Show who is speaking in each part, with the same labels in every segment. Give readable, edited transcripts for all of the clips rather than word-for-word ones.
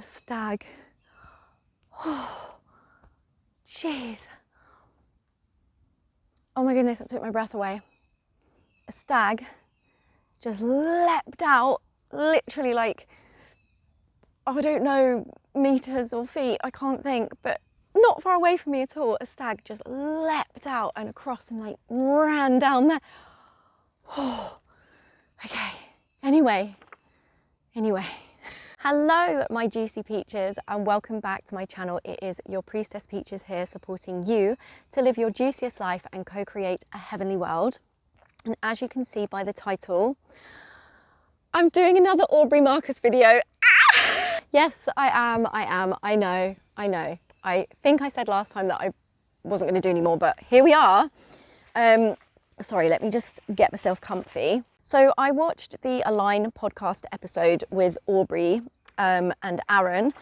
Speaker 1: a stag. Oh, jeez. Oh my goodness, that took my breath away. A stag just leapt out, literally like, I don't know, meters or feet, I can't think, but not far away from me at all. A stag just leapt out and across and like ran down there. Oh, okay. Anyway. Hello, my juicy peaches, and welcome back to my channel. It is your priestess Peaches here, supporting you to live your juiciest life and co-create a heavenly world. And as you can see by the title, I'm doing another Aubrey Marcus video. Ah! Yes, I am. I know. I think I said last time that I wasn't going to do any more, but here we are. Sorry, let me just get myself comfy. So I watched the Align podcast episode with Aubrey and Aaron,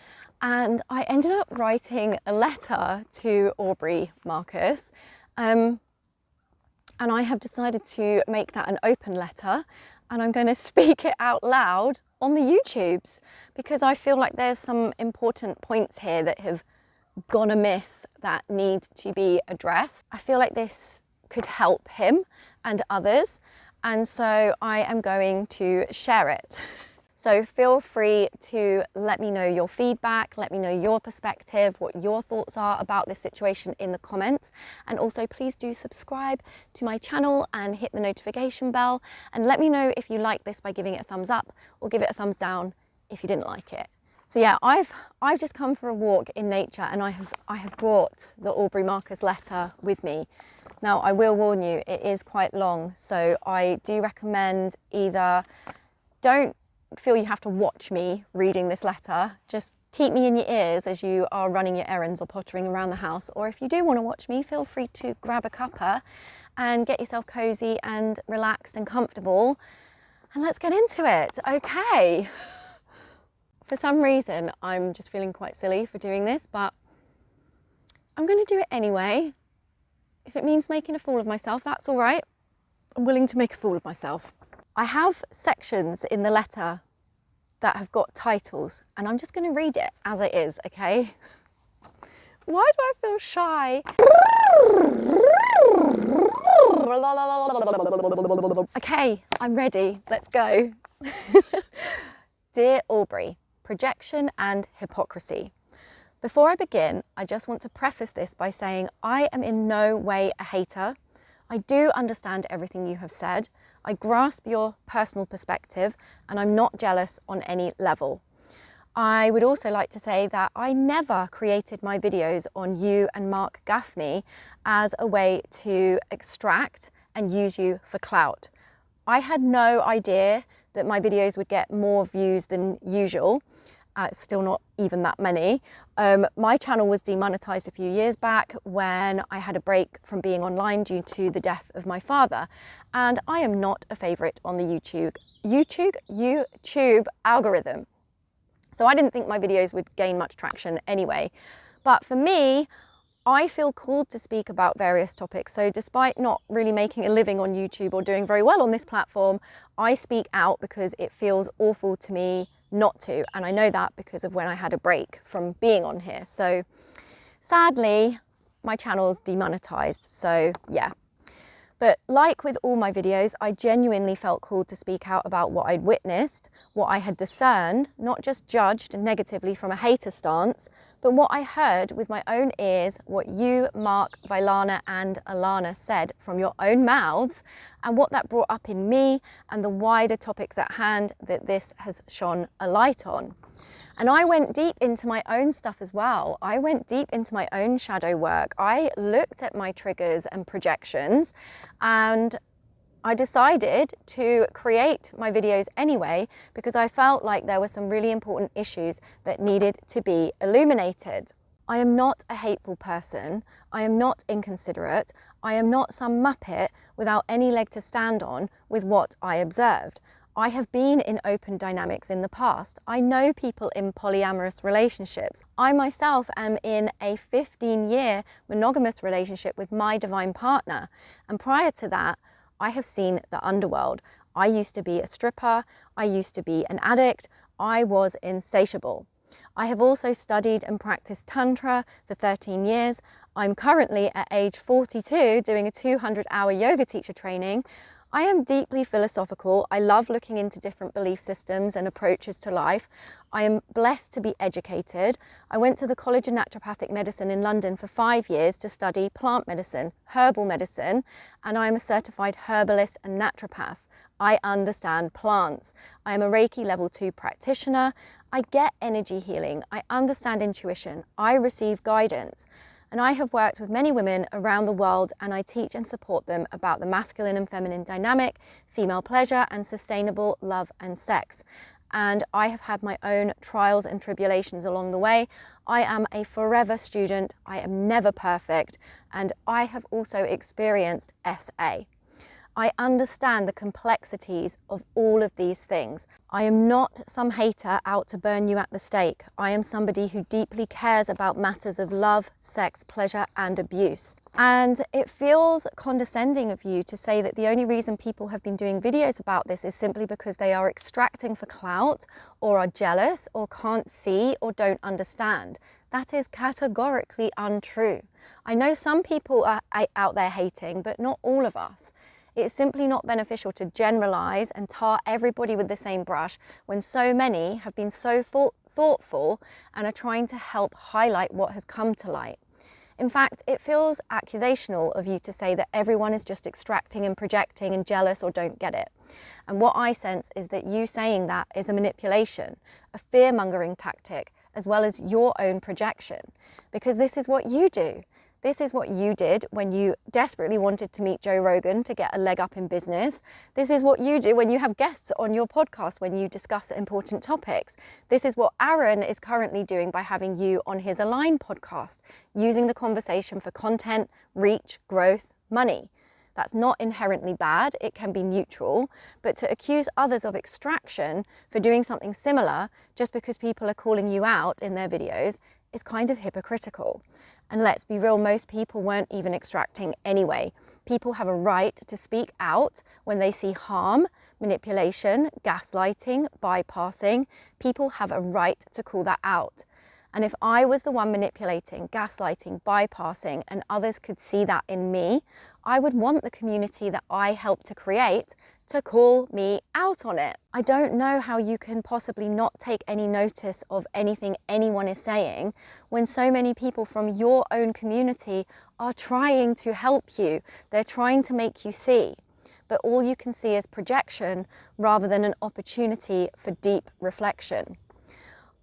Speaker 1: and I ended up writing a letter to Aubrey Marcus. And I have decided to make that an open letter, and I'm going to speak it out loud on the YouTubes because I feel like there's some important points here that have gone amiss that need to be addressed. I feel like this could help him and others, and so I am going to share it. So feel free to let me know your feedback, let me know your perspective, what your thoughts are about this situation in the comments. And also please do subscribe to my channel and hit the notification bell, and let me know if you like this by giving it a thumbs up, or give it a thumbs down if you didn't like it. So yeah, I've just come for a walk in nature, and I have brought the Aubrey Marcus letter with me. Now I will warn you, it is quite long, so I do recommend either don't feel you have to watch me reading this letter, just keep me in your ears as you are running your errands or pottering around the house, or if you do want to watch me, feel free to grab a cuppa and get yourself cozy and relaxed and comfortable, and let's get into it. Okay. For some reason I'm just feeling quite silly for doing this, but I'm going to do it anyway. If it means making a fool of myself, that's all right. I'm willing to make a fool of myself. I have sections in the letter that have got titles, and I'm just going to read it as it is, okay? Why do I feel shy? Okay, I'm ready. Let's go. Dear Aubrey, projection and hypocrisy. Before I begin, I just want to preface this by saying I am in no way a hater. I do understand everything you have said. I grasp your personal perspective, and I'm not jealous on any level. I would also like to say that I never created my videos on you and Marc Gafni as a way to extract and use you for clout. I had no idea that my videos would get more views than usual. Still not even that many. My channel was demonetized a few years back when I had a break from being online due to the death of my father, and I am not a favorite on the YouTube algorithm. So I didn't think my videos would gain much traction anyway. But for me, I feel called to speak about various topics. So despite not really making a living on YouTube or doing very well on this platform, I speak out because it feels awful to me not to, and I know that because of when I had a break from being on here. So sadly, my channel's demonetized, so yeah. But like with all my videos, I genuinely felt called to speak out about what I'd witnessed, what I had discerned, not just judged negatively from a hater stance, but what I heard with my own ears, what you, Marc, Vailana and Alana said from your own mouths, and what that brought up in me and the wider topics at hand that this has shone a light on. And I went deep into my own stuff as well. I went deep into my own shadow work. I looked at my triggers and projections, and I decided to create my videos anyway because I felt like there were some really important issues that needed to be illuminated. I am not a hateful person. I am not inconsiderate. I am not some muppet without any leg to stand on with what I observed. I have been in open dynamics in the past. I know people in polyamorous relationships. I myself am in a 15-year monogamous relationship with my divine partner. And prior to that, I have seen the underworld. I used to be a stripper. I used to be an addict. I was insatiable. I have also studied and practiced Tantra for 13 years. I'm currently at age 42 doing a 200-hour yoga teacher training. I am deeply philosophical. I love looking into different belief systems and approaches to life. I am blessed to be educated. I went to the College of Naturopathic Medicine in London for 5 years to study plant medicine, herbal medicine, and I am a certified herbalist and naturopath. I understand plants. I am a Reiki level 2 practitioner. I get energy healing. I understand intuition. I receive guidance. And I have worked with many women around the world, and I teach and support them about the masculine and feminine dynamic, female pleasure, and sustainable love and sex. And I have had my own trials and tribulations along the way. I am a forever student. I am never perfect. And I have also experienced SA. I understand the complexities of all of these things. I am not some hater out to burn you at the stake. I am somebody who deeply cares about matters of love, sex, pleasure, and abuse. And it feels condescending of you to say that the only reason people have been doing videos about this is simply because they are extracting for clout, or are jealous, or can't see, or don't understand. That is categorically untrue. I know some people are out there hating, but not all of us. It's simply not beneficial to generalize and tar everybody with the same brush when so many have been so thoughtful and are trying to help highlight what has come to light. In fact, it feels accusational of you to say that everyone is just extracting and projecting and jealous or don't get it. And what I sense is that you saying that is a manipulation, a fear-mongering tactic, as well as your own projection, because this is what you do. This is what you did when you desperately wanted to meet Joe Rogan to get a leg up in business. This is what you do when you have guests on your podcast when you discuss important topics. This is what Aaron is currently doing by having you on his Align podcast, using the conversation for content, reach, growth, money. That's not inherently bad, it can be mutual, but to accuse others of extraction for doing something similar just because people are calling you out in their videos is kind of hypocritical. And let's be real, most people weren't even extracting anyway. People have a right to speak out when they see harm, manipulation, gaslighting, bypassing. People have a right to call that out. And if I was the one manipulating, gaslighting, bypassing, and others could see that in me, I would want the community that I helped to create to call me out on it. I don't know how you can possibly not take any notice of anything anyone is saying when so many people from your own community are trying to help you. They're trying to make you see, but all you can see is projection rather than an opportunity for deep reflection.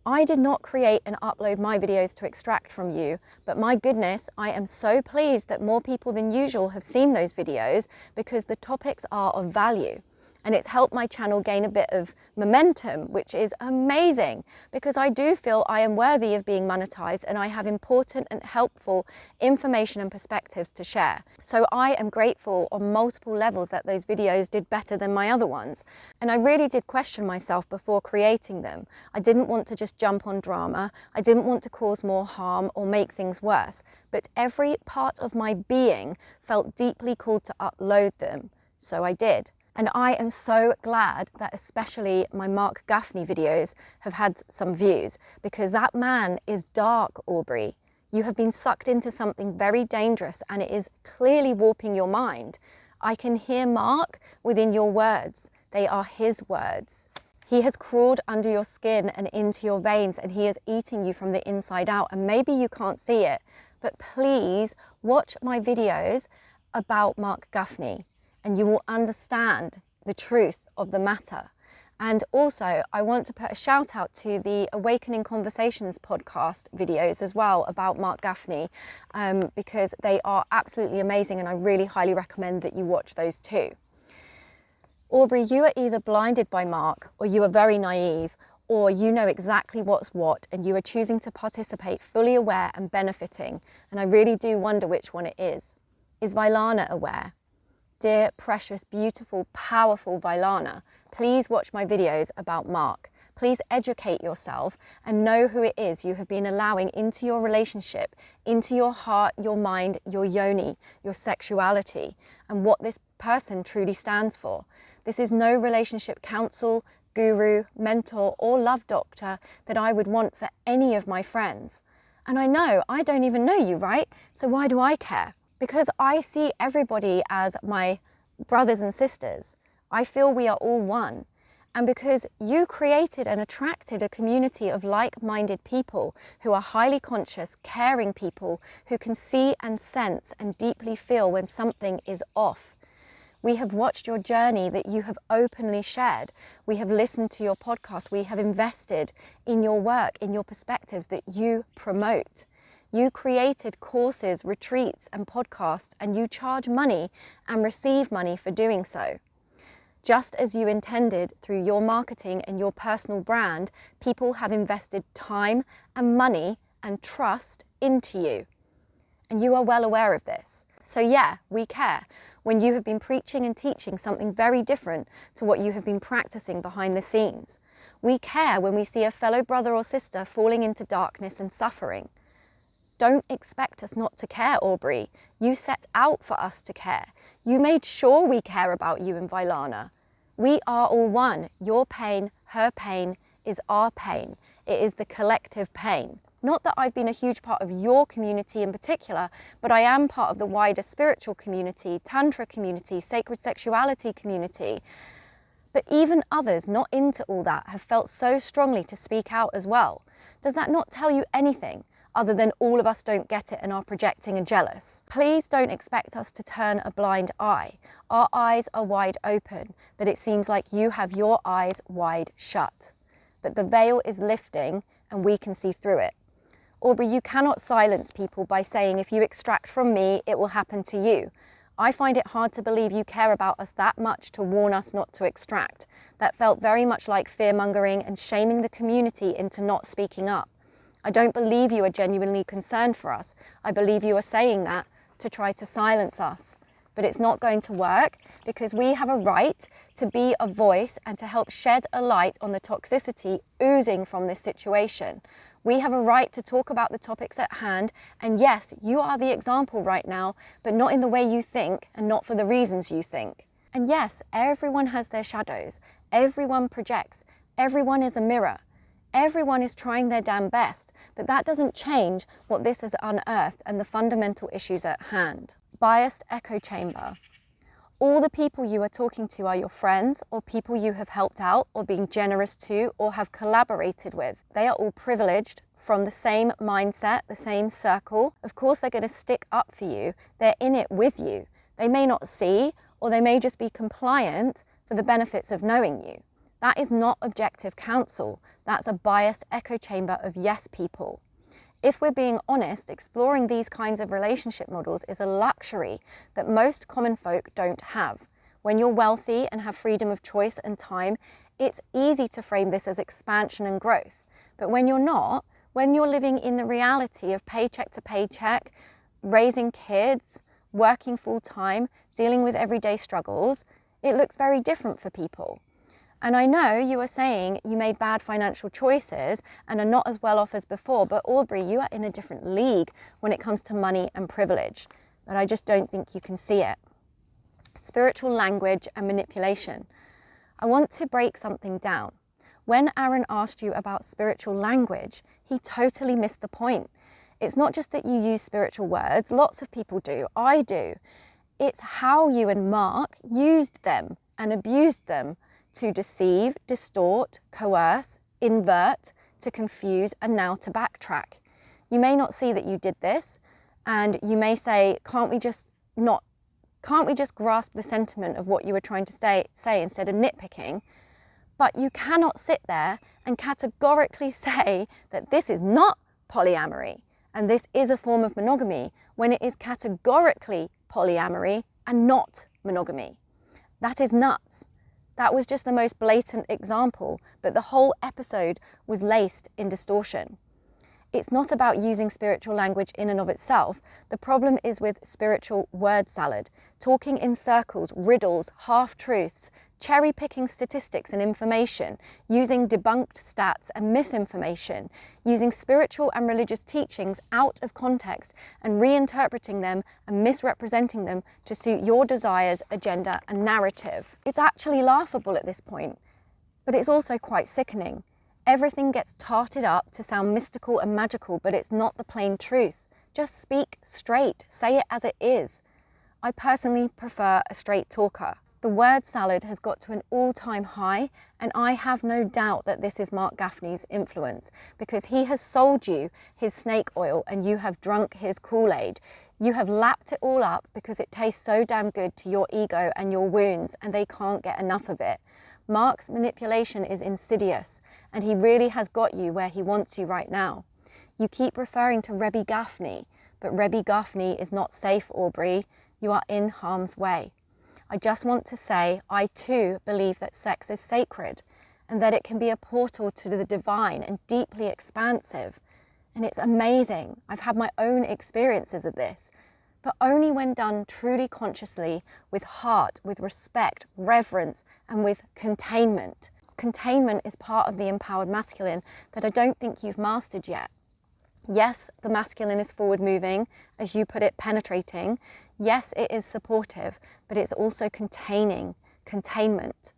Speaker 1: I did not create and upload my videos to extract from you, but my goodness, I am so pleased that more people than usual have seen those videos because the topics are of value. And it's helped my channel gain a bit of momentum, which is amazing because I do feel I am worthy of being monetized and I have important and helpful information and perspectives to share. So I am grateful on multiple levels that those videos did better than my other ones. And I really did question myself before creating them. I didn't want to just jump on drama. I didn't want to cause more harm or make things worse. But every part of my being felt deeply called to upload them. So I did. And I am so glad that especially my Marc Gafni videos have had some views because that man is dark, Aubrey. You have been sucked into something very dangerous and it is clearly warping your mind. I can hear Marc within your words. They are his words. He has crawled under your skin and into your veins and he is eating you from the inside out, and maybe you can't see it, but please watch my videos about Marc Gafni. And you will understand the truth of the matter. And also, I want to put a shout out to the Awakening Conversations podcast videos as well about Marc Gafni, because they are absolutely amazing and I really highly recommend that you watch those too. Aubrey, you are either blinded by Marc or you are very naive, or you know exactly what's what and you are choosing to participate fully aware and benefiting. And I really do wonder which one it is. Is Vailana aware? Dear, precious, beautiful, powerful Vailana, please watch my videos about Marc. Please educate yourself and know who it is you have been allowing into your relationship, into your heart, your mind, your yoni, your sexuality, and what this person truly stands for. This is no relationship counsel, guru, mentor, or love doctor that I would want for any of my friends. And I know I don't even know you, right? So why do I care? Because I see everybody as my brothers and sisters. I feel we are all one. And because you created and attracted a community of like-minded people who are highly conscious, caring people who can see and sense and deeply feel when something is off. We have watched your journey that you have openly shared. We have listened to your podcast. We have invested in your work, in your perspectives that you promote. You created courses, retreats, and podcasts, and you charge money and receive money for doing so. Just as you intended through your marketing and your personal brand, people have invested time and money and trust into you. And you are well aware of this. So yeah, we care when you have been preaching and teaching something very different to what you have been practicing behind the scenes. We care when we see a fellow brother or sister falling into darkness and suffering. Don't expect us not to care, Aubrey. You set out for us to care. You made sure we care about you and Vailana. We are all one. Your pain, her pain, is our pain. It is the collective pain. Not that I've been a huge part of your community in particular, but I am part of the wider spiritual community, Tantra community, sacred sexuality community. But even others not into all that have felt so strongly to speak out as well. Does that not tell you anything other than all of us don't get it and are projecting and jealous? Please don't expect us to turn a blind eye. Our eyes are wide open, but it seems like you have your eyes wide shut. But the veil is lifting and we can see through it. Aubrey, you cannot silence people by saying, if you extract from me, it will happen to you. I find it hard to believe you care about us that much to warn us not to extract. That felt very much like fear-mongering and shaming the community into not speaking up. I don't believe you are genuinely concerned for us. I believe you are saying that to try to silence us. But it's not going to work because we have a right to be a voice and to help shed a light on the toxicity oozing from this situation. We have a right to talk about the topics at hand, and yes, you are the example right now, but not in the way you think and not for the reasons you think. And yes, everyone has their shadows, everyone projects, everyone is a mirror, everyone is trying their damn best, but that doesn't change what this has unearthed and the fundamental issues at hand. Biased echo chamber. All the people you are talking to are your friends or people you have helped out or been generous to or have collaborated with. They are all privileged from the same mindset, the same circle. Of course, they're going to stick up for you. They're in it with you. They may not see, or they may just be compliant for the benefits of knowing you. That is not objective counsel. That's a biased echo chamber of yes people. If we're being honest, exploring these kinds of relationship models is a luxury that most common folk don't have. When you're wealthy and have freedom of choice and time, it's easy to frame this as expansion and growth. But when you're not, when you're living in the reality of paycheck to paycheck, raising kids, working full time, dealing with everyday struggles, it looks very different for people. And I know you are saying you made bad financial choices and are not as well off as before, but Aubrey, you are in a different league when it comes to money and privilege. But I just don't think you can see it. Spiritual language and manipulation. I want to break something down. When Aaron asked you about spiritual language, he totally missed the point. It's not just that you use spiritual words, lots of people do, I do. It's how you and Marc used them and abused them to deceive, distort, coerce, invert, to confuse, and now to backtrack. You may not see that you did this, and you may say, can't we just grasp the sentiment of what you were trying to say instead of nitpicking? But you cannot sit there and categorically say that this is not polyamory and this is a form of monogamy when it is categorically polyamory and not monogamy. That is nuts. That was just the most blatant example, but the whole episode was laced in distortion. It's not about using spiritual language in and of itself. The problem is with spiritual word salad, talking in circles, riddles, half-truths, cherry-picking statistics and information, using debunked stats and misinformation, using spiritual and religious teachings out of context and reinterpreting them and misrepresenting them to suit your desires, agenda and narrative. It's actually laughable at this point. But it's also quite sickening. Everything gets tarted up to sound mystical and magical, but it's not the plain truth. Just speak straight, say it as it is. I personally prefer a straight talker. The word salad has got to an all-time high, and I have no doubt that this is Marc Gafni's influence, because he has sold you his snake oil and you have drunk his Kool-Aid. You have lapped it all up because it tastes so damn good to your ego and your wounds, and they can't get enough of it. Marc's manipulation is insidious, and he really has got you where he wants you right now. You keep referring to Rebbe Gafni, but Rebbe Gafni is not safe, Aubrey. You are in harm's way. I just want to say, I too believe that sex is sacred and that it can be a portal to the divine and deeply expansive. And it's amazing. I've had my own experiences of this, but only when done truly consciously, with heart, with respect, reverence, and with containment. Containment is part of the empowered masculine that I don't think you've mastered yet. Yes, the masculine is forward moving, as you put it, penetrating. Yes, it is supportive, but it's also containing, containment.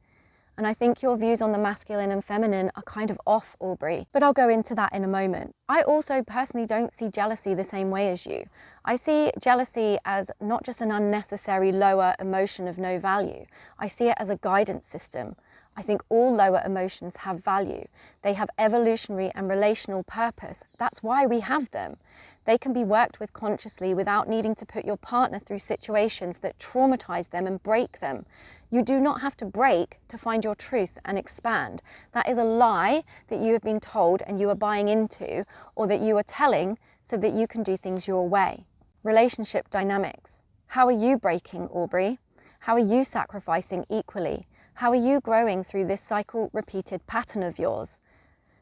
Speaker 1: And I think your views on the masculine and feminine are kind of off, Aubrey, but I'll go into that in a moment. I also personally don't see jealousy the same way as you. I see jealousy as not just an unnecessary lower emotion of no value. I see it as a guidance system. I think all lower emotions have value. They have evolutionary and relational purpose. That's why we have them. They can be worked with consciously without needing to put your partner through situations that traumatize them and break them. You do not have to break to find your truth and expand. That is a lie that you have been told and you are buying into, or that you are telling so that you can do things your way. Relationship dynamics. How are you breaking, Aubrey? How are you sacrificing equally? How are you growing through this cycle repeated pattern of yours?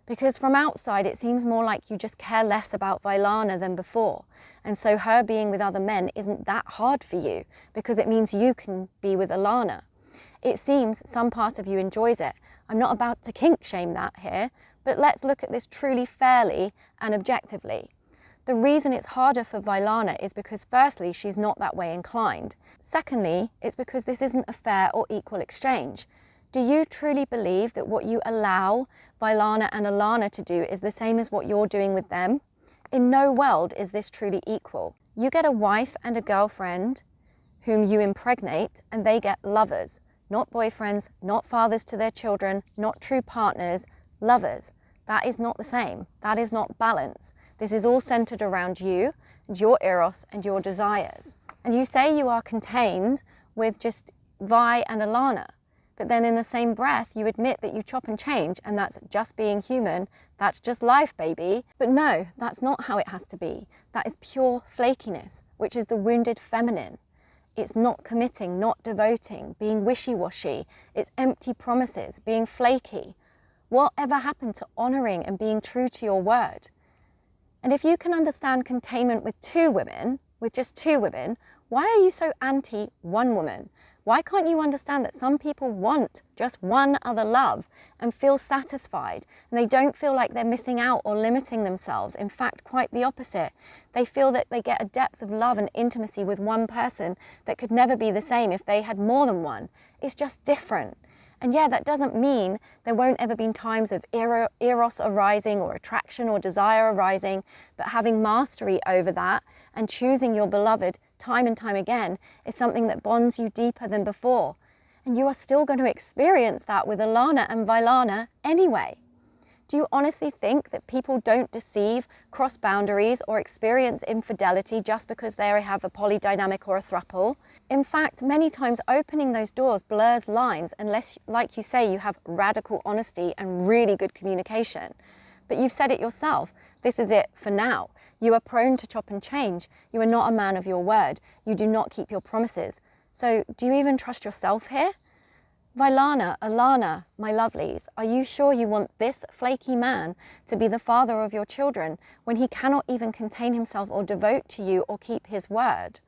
Speaker 1: Because from outside, it seems more like you just care less about Vailana than before. And so her being with other men isn't that hard for you, because it means you can be with Alana. It seems some part of you enjoys it. I'm not about to kink shame that here, but let's look at this truly fairly and objectively. The reason it's harder for Vailana is because firstly, she's not that way inclined. Secondly, it's because this isn't a fair or equal exchange. Do you truly believe that what you allow Vailana and Alana to do is the same as what you're doing with them? In no world is this truly equal. You get a wife and a girlfriend whom you impregnate, and they get lovers, not boyfriends, not fathers to their children, not true partners, lovers. That is not the same. That is not balance. This is all centered around you and your eros and your desires. And you say you are contained with just Vi and Alana, but then in the same breath you admit that you chop and change, and that's just being human, that's just life, baby. But no, that's not how it has to be. That is pure flakiness, which is the wounded feminine. It's not committing, not devoting, being wishy-washy. It's empty promises, being flaky. Whatever happened to honoring and being true to your word? And if you can understand containment with two women, with just two women, why are you so anti one woman? Why can't you understand that some people want just one other love and feel satisfied, and they don't feel like they're missing out or limiting themselves? In fact, quite the opposite. They feel that they get a depth of love and intimacy with one person that could never be the same if they had more than one. It's just different. And yeah, that doesn't mean there won't ever be times of eros arising or attraction or desire arising, but having mastery over that and choosing your beloved time and time again is something that bonds you deeper than before. And you are still going to experience that with Alana and Vailana anyway. Do you honestly think that people don't deceive, cross boundaries, or experience infidelity just because they have a polydynamic or a throuple? In fact, many times opening those doors blurs lines unless, like you say, you have radical honesty and really good communication. But you've said it yourself, this is it for now. You are prone to chop and change. You are not a man of your word. You do not keep your promises. So do you even trust yourself here? Vailana, Alana, my lovelies, are you sure you want this flaky man to be the father of your children when he cannot even contain himself or devote to you or keep his word?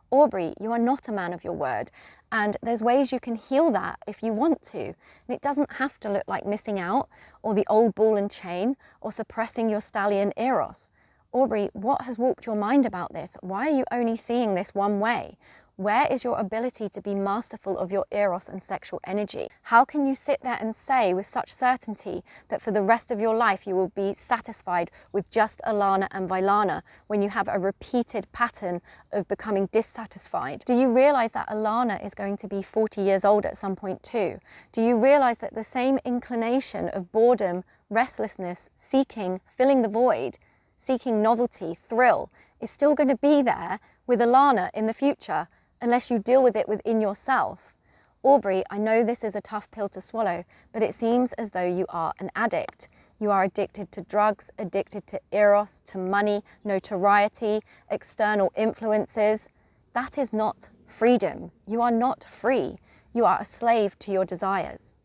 Speaker 1: Aubrey, you are not a man of your word, and there's ways you can heal that if you want to. And it doesn't have to look like missing out or the old ball and chain or suppressing your stallion eros. Aubrey, what has warped your mind about this? Why are you only seeing this one way? Where is your ability to be masterful of your eros and sexual energy? How can you sit there and say with such certainty that for the rest of your life you will be satisfied with just Alana and Vailana when you have a repeated pattern of becoming dissatisfied? Do you realize that Alana is going to be 40 years old at some point too? Do you realize that the same inclination of boredom, restlessness, seeking, filling the void, seeking novelty, thrill, is still going to be there with Alana in the future unless you deal with it within yourself? Aubrey, I know this is a tough pill to swallow, but it seems as though you are an addict. You are addicted to drugs, addicted to eros, to money, notoriety, external influences. That is not freedom. You are not free. You are a slave to your desires.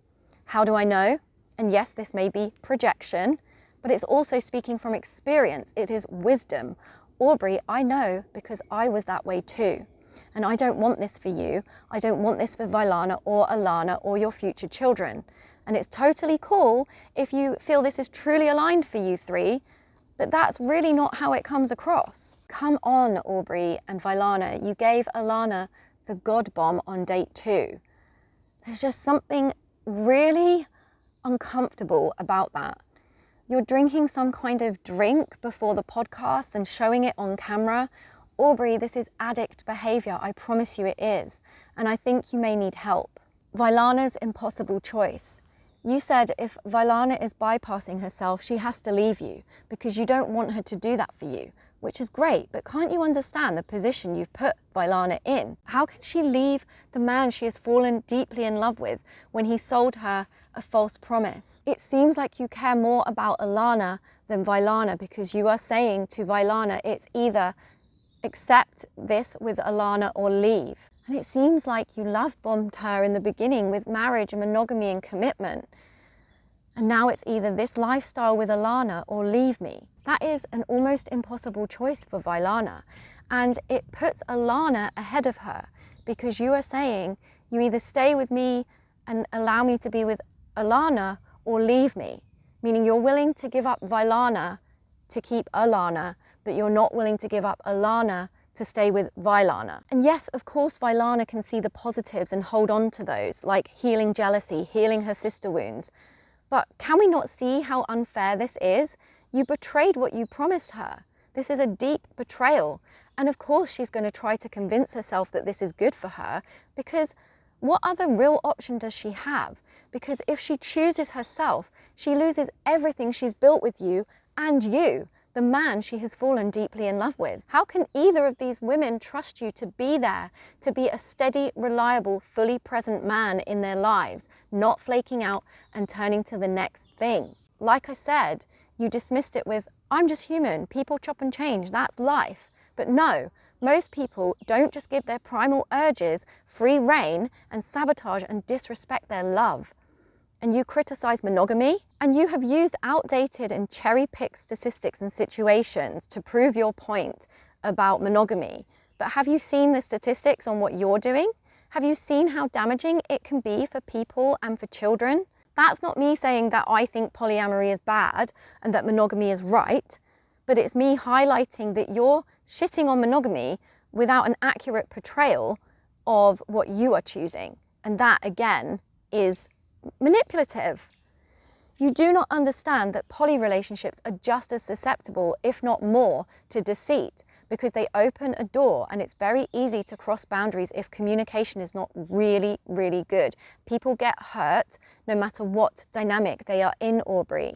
Speaker 1: How do I know? And yes, this may be projection, but it's also speaking from experience. It is wisdom. Aubrey, I know because I was that way too. And I don't want this for you. I don't want this for Vailana or Alana or your future children. And it's totally cool if you feel this is truly aligned for you three, but that's really not how it comes across. Come on, Aubrey and Vailana, you gave Alana the God bomb on date 2. There's just something really uncomfortable about that. You're drinking some kind of drink before the podcast and showing it on camera. Aubrey, this is addict behavior. I promise you it is. And I think you may need help. Vailana's impossible choice. You said if Vailana is bypassing herself, she has to leave you because you don't want her to do that for you, which is great, but can't you understand the position you've put Vailana in? How can she leave the man she has fallen deeply in love with when he sold her a false promise? It seems like you care more about Alana than Vailana because you are saying to Vailana, it's either accept this with Alana or leave. And it seems like you love bombed her in the beginning with marriage and monogamy and commitment. And now it's either this lifestyle with Alana or leave me. That is an almost impossible choice for Vailana. And it puts Alana ahead of her because you are saying you either stay with me and allow me to be with Alana or leave me. Meaning you're willing to give up Vailana to keep Alana, but you're not willing to give up Alana to stay with Vailana. And yes, of course, Vailana can see the positives and hold on to those, like healing jealousy, healing her sister wounds. But can we not see how unfair this is? You betrayed what you promised her. This is a deep betrayal. And of course, she's going to try to convince herself that this is good for her because what other real option does she have? Because if she chooses herself, she loses everything she's built with you and you, the man she has fallen deeply in love with. How can either of these women trust you to be there, to be a steady, reliable, fully present man in their lives, not flaking out and turning to the next thing? Like I said, you dismissed it with, I'm just human, people chop and change, that's life. But no, most people don't just give their primal urges free rein and sabotage and disrespect their love. And you criticize monogamy, and you have used outdated and cherry-picked statistics and situations to prove your point about monogamy. But have you seen the statistics on what you're doing? Have you seen how damaging it can be for people and for children? That's not me saying that I think polyamory is bad and that monogamy is right, but it's me highlighting that you're shitting on monogamy without an accurate portrayal of what you are choosing. And that, again, is manipulative. You do not understand that poly relationships are just as susceptible, if not more, to deceit because they open a door and it's very easy to cross boundaries if communication is not really, really good. People get hurt no matter what dynamic they are in, Aubrey.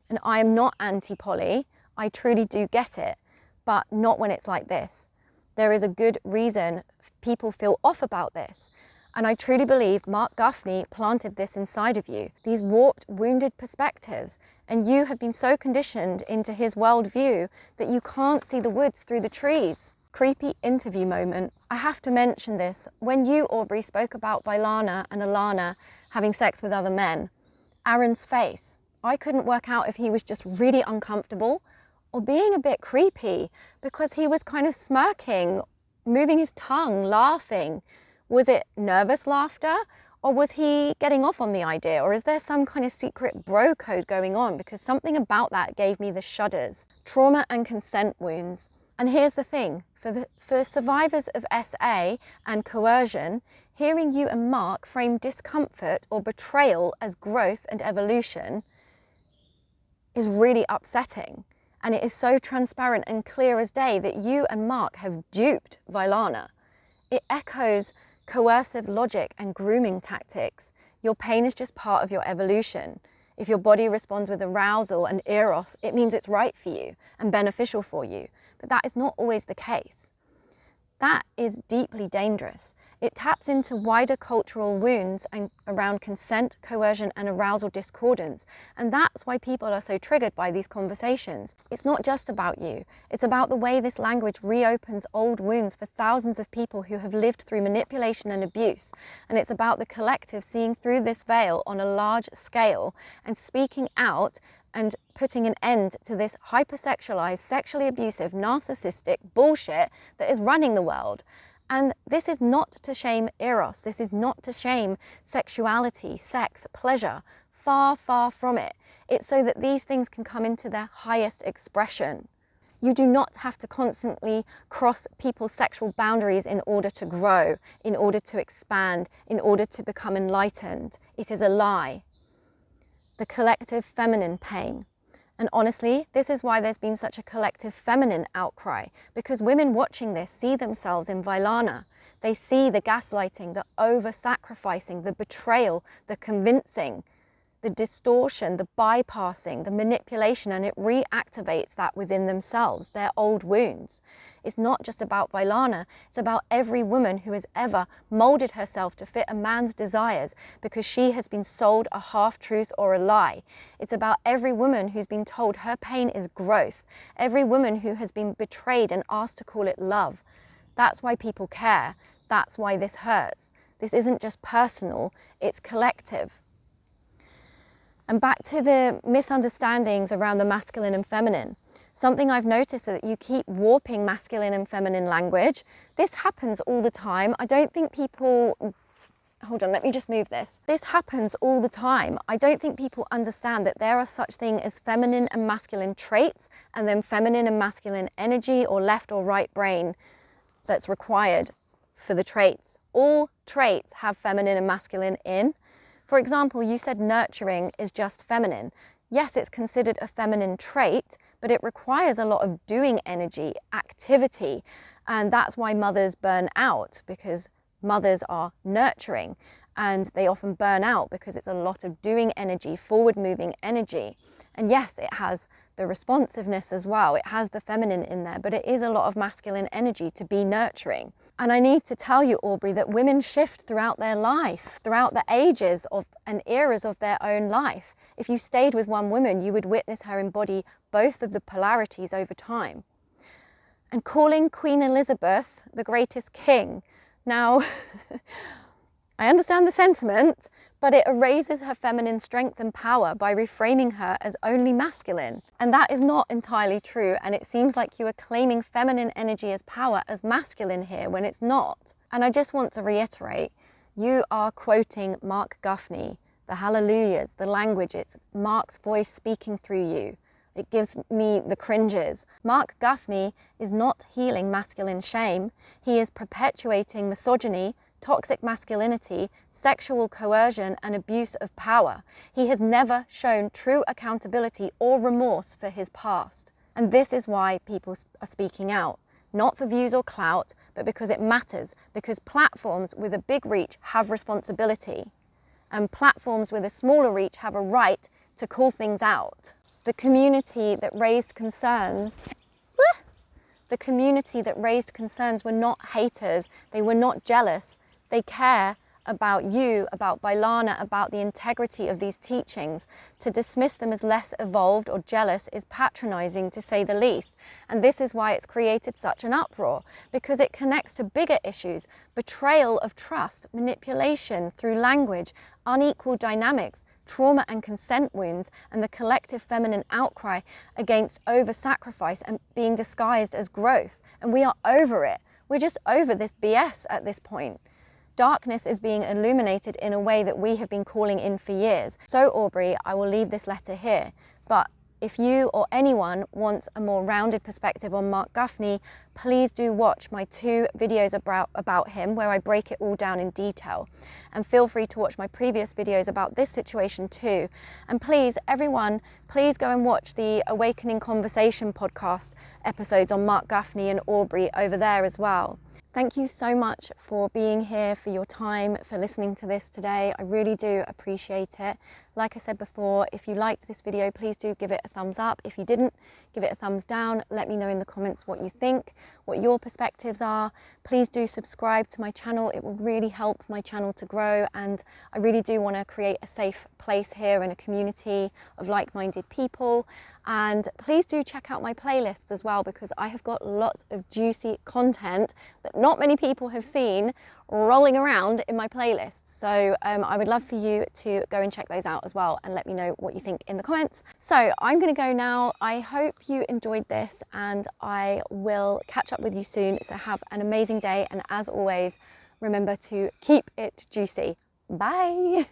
Speaker 1: And I am not anti-poly. I truly do get it, but not when it's like this. There is a good reason people feel off about this. And I truly believe Marc Gafni planted this inside of you, these warped, wounded perspectives. And you have been so conditioned into his worldview that you can't see the woods through the trees. Creepy interview moment. I have to mention this. When you, Aubrey, spoke about Vailana and Alana having sex with other men, Aaron's face, I couldn't work out if he was just really uncomfortable or being a bit creepy because he was kind of smirking, moving his tongue, laughing. Was it nervous laughter or was he getting off on the idea? Or is there some kind of secret bro code going on? Because something about that gave me the shudders. Trauma and consent wounds. And here's the thing, For survivors of SA and coercion, hearing you and Marc frame discomfort or betrayal as growth and evolution is really upsetting. And it is so transparent and clear as day that you and Marc have duped Vailana. It echoes coercive logic and grooming tactics. Your pain is just part of your evolution. If your body responds with arousal and eros, it means it's right for you and beneficial for you. But that is not always the case. That is deeply dangerous. It taps into wider cultural wounds and around consent, coercion, and arousal discordance. And that's why people are so triggered by these conversations. It's not just about you. It's about the way this language reopens old wounds for thousands of people who have lived through manipulation and abuse. And it's about the collective seeing through this veil on a large scale and speaking out and putting an end to this hypersexualized, sexually abusive, narcissistic bullshit that is running the world. And this is not to shame eros. This is not to shame sexuality, sex, pleasure. Far, far from it. It's so that these things can come into their highest expression. You do not have to constantly cross people's sexual boundaries in order to grow, in order to expand, in order to become enlightened. It is a lie. The collective feminine pain. And honestly, this is why there's been such a collective feminine outcry, because women watching this see themselves in Vailana. They see the gaslighting, the over-sacrificing, the betrayal, the convincing, the distortion, the bypassing, the manipulation, and it reactivates that within themselves, their old wounds. It's not just about Vailana, it's about every woman who has ever molded herself to fit a man's desires because she has been sold a half-truth or a lie. It's about every woman who's been told her pain is growth, every woman who has been betrayed and asked to call it love. That's why people care. That's why this hurts. This isn't just personal, it's collective. And back to the misunderstandings around the masculine and feminine. Something I've noticed is that you keep warping masculine and feminine language. This happens all the time. I don't think people, hold on, let me just move this. This happens all the time. I don't think people understand that there are such things as feminine and masculine traits, and then feminine and masculine energy or left or right brain that's required for the traits. All traits have feminine and masculine in. For example, you said nurturing is just feminine. Yes, it's considered a feminine trait, but it requires a lot of doing energy, activity, and that's why mothers burn out, because mothers are nurturing and they often burn out because it's a lot of doing energy, forward-moving energy. And yes, it has the responsiveness as well. It has the feminine in there, but it is a lot of masculine energy to be nurturing. And I need to tell you, Aubrey, that women shift throughout their life, throughout the ages of and eras of their own life. If you stayed with one woman, you would witness her embody both of the polarities over time. And calling Queen Elizabeth the greatest king. Now, I understand the sentiment, but it erases her feminine strength and power by reframing her as only masculine. And that is not entirely true, and it seems like you are claiming feminine energy as power as masculine here when it's not. And I just want to reiterate, you are quoting Marc Gafni, the hallelujahs, the language, it's Marc's voice speaking through you. It gives me the cringes. Marc Gafni is not healing masculine shame. He is perpetuating misogyny, toxic masculinity, sexual coercion, and abuse of power. He has never shown true accountability or remorse for his past. And this is why people are speaking out. Not for views or clout, but because it matters, because platforms with a big reach have responsibility. And platforms with a smaller reach have a right to call things out. The community that raised concerns were not haters, they were not jealous. They care about you, about Vailana, about the integrity of these teachings. To dismiss them as less evolved or jealous is patronizing, to say the least. And this is why it's created such an uproar, because it connects to bigger issues: betrayal of trust, manipulation through language, unequal dynamics, trauma and consent wounds, and the collective feminine outcry against over-sacrifice and being disguised as growth. And we are over it. We're just over this BS at this point. Darkness is being illuminated in a way that we have been calling in for years. So Aubrey, I will leave this letter here, but if you or anyone wants a more rounded perspective on Marc Gafni, please do watch my 2 videos about him where I break it all down in detail. And feel free to watch my previous videos about this situation too. And please, everyone, please go and watch the Awakening Conversation podcast episodes on Marc Gafni and Aubrey over there as well. Thank you so much for being here, for your time, for listening to this today. I really do appreciate it. Like I said before, if you liked this video, please do give it a thumbs up. If you didn't, give it a thumbs down. Let me know in the comments what you think, what your perspectives are. Please do subscribe to my channel. It will really help my channel to grow, and I really do want to create a safe place here and a community of like-minded people. And please do check out my playlists as well, because I have got lots of juicy content that not many people have seen rolling around in my playlists. So I would love for you to go and check those out as well and let me know what you think in the comments. So I'm going to go now. I hope you enjoyed this, and I will catch up with you soon. So have an amazing day, and as always, remember to keep it juicy. Bye.